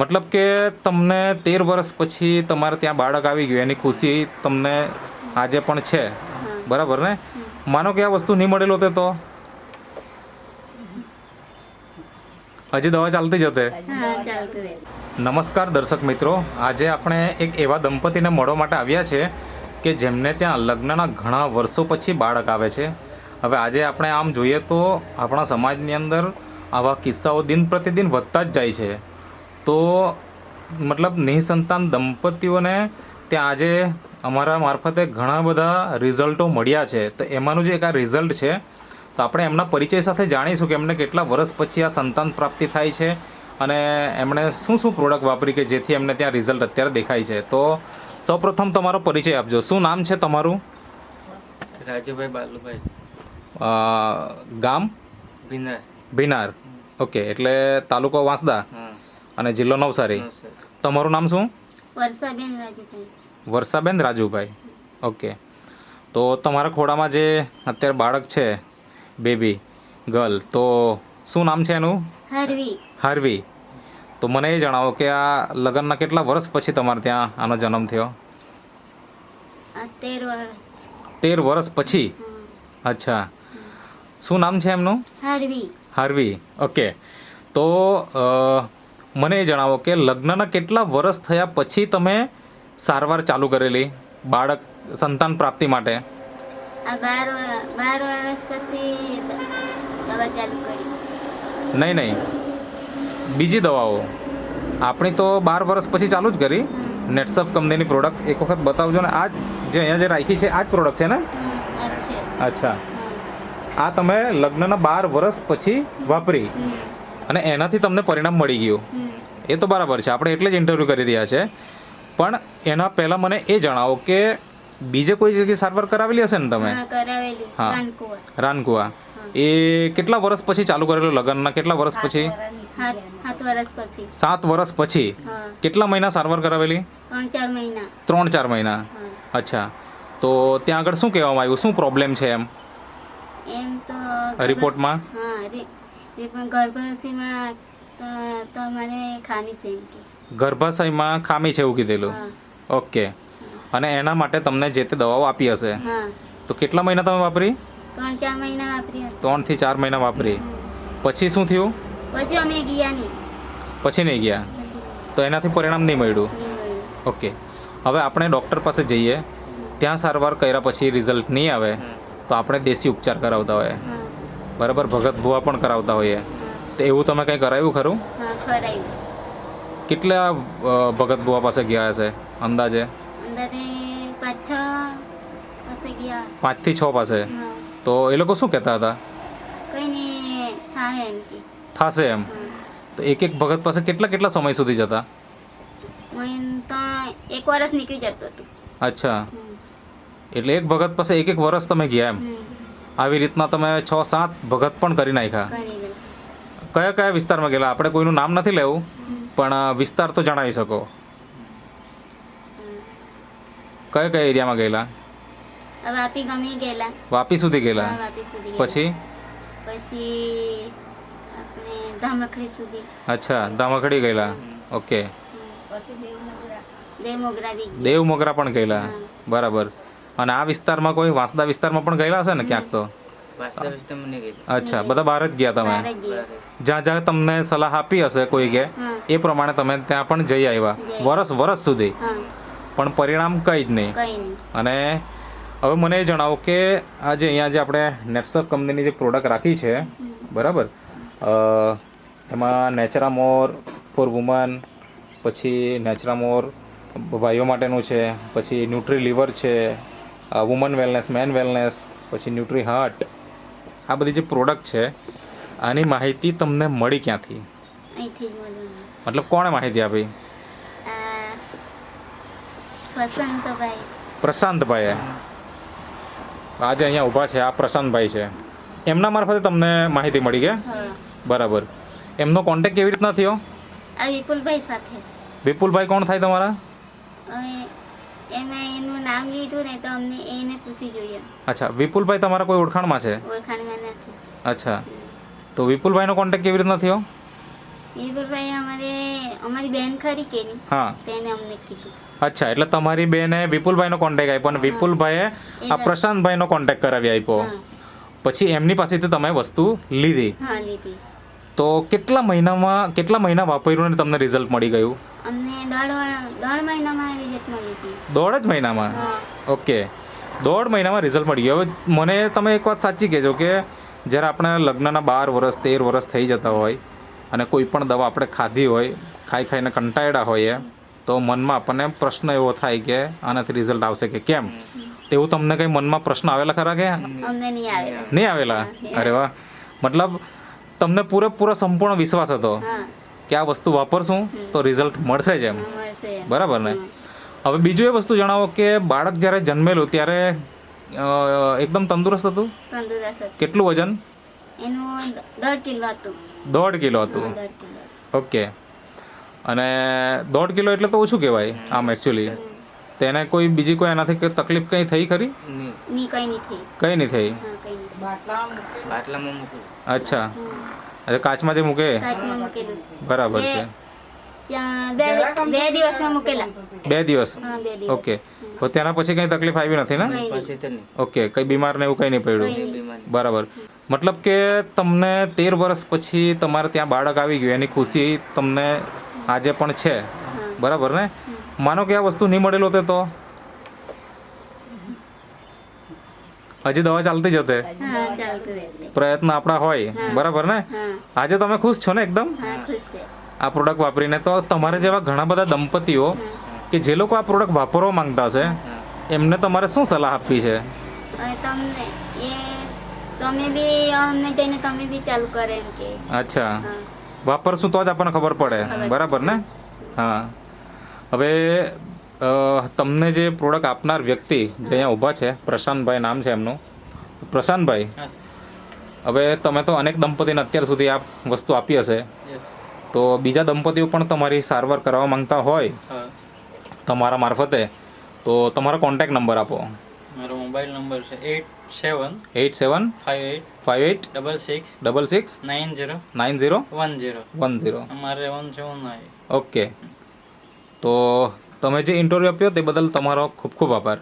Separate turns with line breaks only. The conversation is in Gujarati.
મતલબ કે તમને 13 વર્ષ પછી તમારે ત્યાં બાળક આવી ગયું એની ખુશી તમને આજે પણ છે, બરાબર ને? માનો કે આ વસ્તુ નહીં મળેલો હોતે તો હજી દવા ચાલતી જ હતે. નમસ્કાર દર્શક મિત્રો, આજે આપણે એક એવા દંપતીને મળવા માટે આવ્યા છે કે જેમને ત્યાં લગ્નના ઘણા વર્ષો પછી બાળક આવે છે. હવે આજે આપણે આમ જોઈએ તો આપણા સમાજની અંદર આવા કિસ્સાઓ દિન પ્રતિદિન વધતા જ જાય છે. તો મતલબ નિઃસંતાન દંપતીઓને ત્યાં આજે અમારા મારફતે ઘણા બધા રિઝલ્ટો મળ્યા છે. તો એમાંનું જે એક આ રિઝલ્ટ છે, તો આપણે એમના પરિચય સાથે જાણીશું કે એમને કેટલા વર્ષ પછી આ સંતાન પ્રાપ્તિ થાય છે અને એમણે શું શું પ્રોડક્ટ વાપરી કે જેથી એમને ત્યાં રિઝલ્ટ અત્યારે દેખાય છે. તો સૌપ્રથમ તમારો પરિચય આપજો. શું નામ છે તમારું?
રાજુભાઈ બાલુભાઈ.
ગામ?
ભીનાર.
ભીનાર. ઓકે, એટલે તાલુકો વાંસદા અને જિલ્લો નવસારી. તમારું નામ શું?
વર્ષાબેન રાજુભાઈ.
વર્ષાબેન રાજુભાઈ. ઓકે, તો તમારા ખોડામાં જે અત્યારે બાળક છે, બેબી ગર્લ, તો શું નામ છે એનું?
હાર્વી.
હાર્વી. તો મને એ જણાવો કે આ લગ્નના કેટલા વર્ષ પછી તમારે ત્યાં આનો જન્મ થયો?
13 વર્ષ.
13 વર્ષ પછી. અચ્છા, શું નામ છે એમનું?
હાર્વી.
હાર્વી. ઓકે, તો મને એ જણાવો કે લગ્નના કેટલા વર્ષ થયા પછી તમે સારવાર ચાલુ કરેલી બાળક સંતાન પ્રાપ્તિ માટે?
આ 12 વર્ષ પછી દવા ચાલુ કરી.
નહીં, બીજી દવાઓ આપણી તો 12 વર્ષ પછી ચાલુ જ કરી. નેટસફ કંપનીની પ્રોડક્ટ એક વખત બતાવજો ને. આ જે અહીંયા જે રાખી છે આ જ પ્રોડક્ટ છે ને? અચ્છા, આ તમે લગ્નના 12 વર્ષ પછી વાપરી અને એનાથી તમને પરિણામ મળી ગયું, એ તો બરાબર છે. આપણે એટલે જ ઇન્ટરવ્યૂ કરી રહ્યા છે. પણ એના પહેલાં મને એ જણાવો કે બીજે કોઈ જગ્યાએ સારવાર કરાવેલી હશે ને તમે? હા, રાનકુવા. એ કેટલા વર્ષ પછી ચાલુ કરેલું? લગ્નના કેટલા વર્ષ પછી?
7 વર્ષ પછી.
7 વર્ષ પછી. કેટલા મહિના સારવાર કરાવેલી?
3-4 મહિના.
3-4 મહિના. અચ્છા, તો ત્યાં આગળ શું કહેવામાં આવ્યું? શું પ્રોબ્લેમ છે એમ
તો
રિપોર્ટમાં?
ગર્ભાશયમાં તો મને ખામી છે એમ કે.
ગર્ભાશયમાં ખામી છે એવું કીધેલું. ઓકે, અને એના માટે તમને જે તે દવાઓ આપી હશે. તો કેટલા મહિના તમે વાપરી?
3-4 મહિના વાપરી.
3 થી 4 મહિના વાપરી. પછી શું થયું?
પછી અમે ગયા નહીં.
પછી નહીં ગયા, તો એનાથી પરિણામ નહીં મળ્યું. ઓકે, હવે આપણે ડૉક્ટર પાસે જઈએ, ત્યાં સારવાર કર્યા પછી રિઝલ્ટ નહીં આવે તો આપણે દેશી ઉપચાર કરાવતા હોઈએ, બરાબર? ભગત ભુવા પણ કરાવતા હોઈએ. તો એવું તમે કંઈ કરાવ્યું ખરું? કેટલા ભગત ભુવા પાસે ગયા હશે અંદાજે? 5 થી 6 પાસે. તો એ લોકો શું કહેતા હતા? થશે એમ. તો એક ભગત પાસે કેટલા સમય સુધી જતા?
1 વર્ષ નીકળી જતું હતું.
અચ્છા, એટલે એક ભગત પાસે 1 વર્ષ તમે ગયા એમ. આવી રીતના તમે 6-7 ભગત પણ કરી નાખ્યા. કયા વિસ્તારમાં ગયેલા? આપણે કોઈનું નામ નથી લેવું, પણ વિસ્તાર તો જણાવી શકો. કયા એરિયામાં ગયેલા?
વાપી ગમી ગયેલા.
વાપી સુધી ગયેલા. પછી
આપણે ધામખડી સુધી.
અચ્છા, ધામખડી ગયેલા. ઓકે, દેવમોગરા પણ ગયેલા. બરાબર. અને આ વિસ્તારમાં કોઈ વાંસદા વિસ્તારમાં પણ ગયેલા હશે ને ક્યાંક તો? અચ્છા, બધા બહાર જ ગયા તમે. જ્યાં તમને સલાહ આપી હશે કોઈ કે એ પ્રમાણે તમે ત્યાં પણ જઈ આવ્યા વર્ષ સુધી, પણ પરિણામ કંઈ જ નહીં. અને હવે મને એ જણાવો કે આજે અહીંયા જે આપણે નેટસફ કંપનીની જે પ્રોડક્ટ રાખી છે, બરાબર, એમાં નેચરામોર ફોર વુમન, પછી નેચરામોર ભાઈઓ માટેનું છે, પછી ન્યુટ્રી લીવર છે, વુમન વેલનેસ, મેન વેલનેસ, પછી ન્યુટ્રી હાર્ટ, આ બધી જે પ્રોડક્ટ છે આની માહિતી તમને મળી ક્યાંથી? મતલબ કોણે માહિતી આપી? પ્રશાંતભાઈએ. આજે અહીંયા ઊભા છે, આ પ્રશાંતભાઈ છે. એમના મારફતે તમને માહિતી મળી કે? બરાબર. એમનો કોન્ટેક્ટ કેવી રીતના થયો?
વિપુલભાઈ સાથે.
વિપુલભાઈ કોણ થાય તમારા?
એનું નામ લીધું ને તો અમને એને પૂછી જોઈએ.
અચ્છા, વિપુલભાઈ તમારા કોઈ ઓળખાણમાં છે?
ઓળખાણમાં નથી.
અચ્છા, તો વિપુલભાઈનો કોન્ટેક્ટ કેવી રીતના થયો?
વિપુલભાઈ અમારી બેન ખરી કે નહીં
હા
તેને અમને કીધું.
અચ્છા, એટલે તમારી બેને વિપુલભાઈનો કોન્ટેક્ટ આપ્યો અને વિપુલભાઈએ આ પ્રશાંતભાઈનો કોન્ટેક્ટ કરાવી આપ્યો.
હા
પછી એમની પાસેથી તમે વસ્તુ લીધી.
હા લીધી.
તો કેટલા મહિના વાપર્યું ને તમને રિઝલ્ટ મળી ગયું?
અમને દોઢ મહિનામાં રિઝલ્ટ મળી હતી.
દોઢ જ મહિનામાં?
હા
ઓકે, દોઢ મહિનામાં રિઝલ્ટ મળી ગયું. હવે મને તમે એક વાત સાચી કહેજો કે જ્યારે આપણે લગ્નના 12 વર્ષ 13 વર્ષ થઈ જતા હોય અને કોઈ પણ દવા આપણે ખાધી હોય, ખાઈને કંટાળ્યા હોઈએ, તો મનમાં આપણને પ્રશ્ન એવો થાય કે આનાથી રિઝલ્ટ આવશે કે કેમ. એવું તમને કંઈ મનમાં પ્રશ્ન આવેલા ખરા કે
અમને નહીં આવેલા.
નહીં આવેલા? અરે વાહ, મતલબ તમને પૂરેપૂરો સંપૂર્ણ વિશ્વાસ હતો
હા
કે આ વસ્તુ વાપરશું તો રિઝલ્ટ મળશે જ એમ.
મળશે એમ.
બરાબર ને? હવે બીજું એ વસ્તુ જણાવો કે બાળક જ્યારે જન્મેલું ત્યારે એકદમ તંદુરસ્ત હતું?
તંદુરસ્ત હતું.
કેટલું વજન?
એનું 1.5 કિલો હતું.
1.5 કિલો હતું.
1.5 કિલો.
ઓકે, અને 1.5 કિલો એટલે તો ઓછું કહેવાય આમ એકચ્યુઅલી. તેને કોઈ બીજી કોઈ એનાથી કંઈ તકલીફ કંઈ થઈ ખરી?
નહીં.
ની કઈ નહીં થઈ.
કંઈ નહીં થઈ?
હા કઈ નહીં.
બાટલામાં મૂકું.
અચ્છા, અચ્છા, કાચમાં જે મૂકે
કાચમાં મૂકેલું છે.
બરાબર છે.
ત્યાં બે દિવસમાં મૂકેલા.
2 દિવસ?
હા 2 દિવસ.
ઓકે, તો તેના પછી કંઈ તકલીફ આવી નથી ને?
કઈ નહીં.
પછી તો નહીં.
ઓકે, કંઈ બીમાર ને એવું કંઈ નહીં પડ્યું?
કંઈ નહીં.
બીમાર નહીં.
બરાબર. મતલબ કે તમને 13 વર્ષ પછી તમારે ત્યાં બાળક આવી ગયું એની ખુશી તમને આજે પણ છે.
હા
બરાબર ને? માનો કે આ વસ્તુ નહીં મળેલો હોતે તો હજી દવા ચાલતી જ હતે,
હા ચાલતું રહેશે.
પ્રયત્ન આપણા હોય. બરાબર ને?
હા
આજે તમે ખુશ છો ને એકદમ
હા ખુશ છે.
આ પ્રોડક્ટ વાપરીને? તો તમારે જેવા ઘણા બધા દંપતીઓ કે જે લોકો આ પ્રોડક્ટ વાપરવા માંગતા છે એમને તમારે શું સલાહ આપવી છે?
અને તમે બી અમને જઈને તમે બી ચાલુ કરે એમ કે.
અચ્છા,
હા
વાપરશું તો જ આપણને ખબર પડે. બરાબર ને? હા. હવે તમને જે પ્રોડક્ટ આપનાર વ્યક્તિ જે અહીંયા ઊભા છે, પ્રશાંતભાઈ નામ છે એમનું. પ્રશાંતભાઈ, હવે તમે તો અનેક દંપતીને અત્યાર સુધી આ વસ્તુ આપી હશે, તો બીજા દંપતીઓ પણ તમારી સારવાર કરવા માંગતા હોય તમારા મારફતે, તો તમારો કોન્ટેક્ટ નંબર આપો.
મારો મોબાઈલ નંબર છે
875858
66
90
10.
10.
અમારે રહેવાનું છે ઓનલાઈન.
ઓકે, તો તમે જે ઇન્ટરવ્યૂ આપ્યો તે બદલ તમારો ખૂબ ખૂબ આભાર.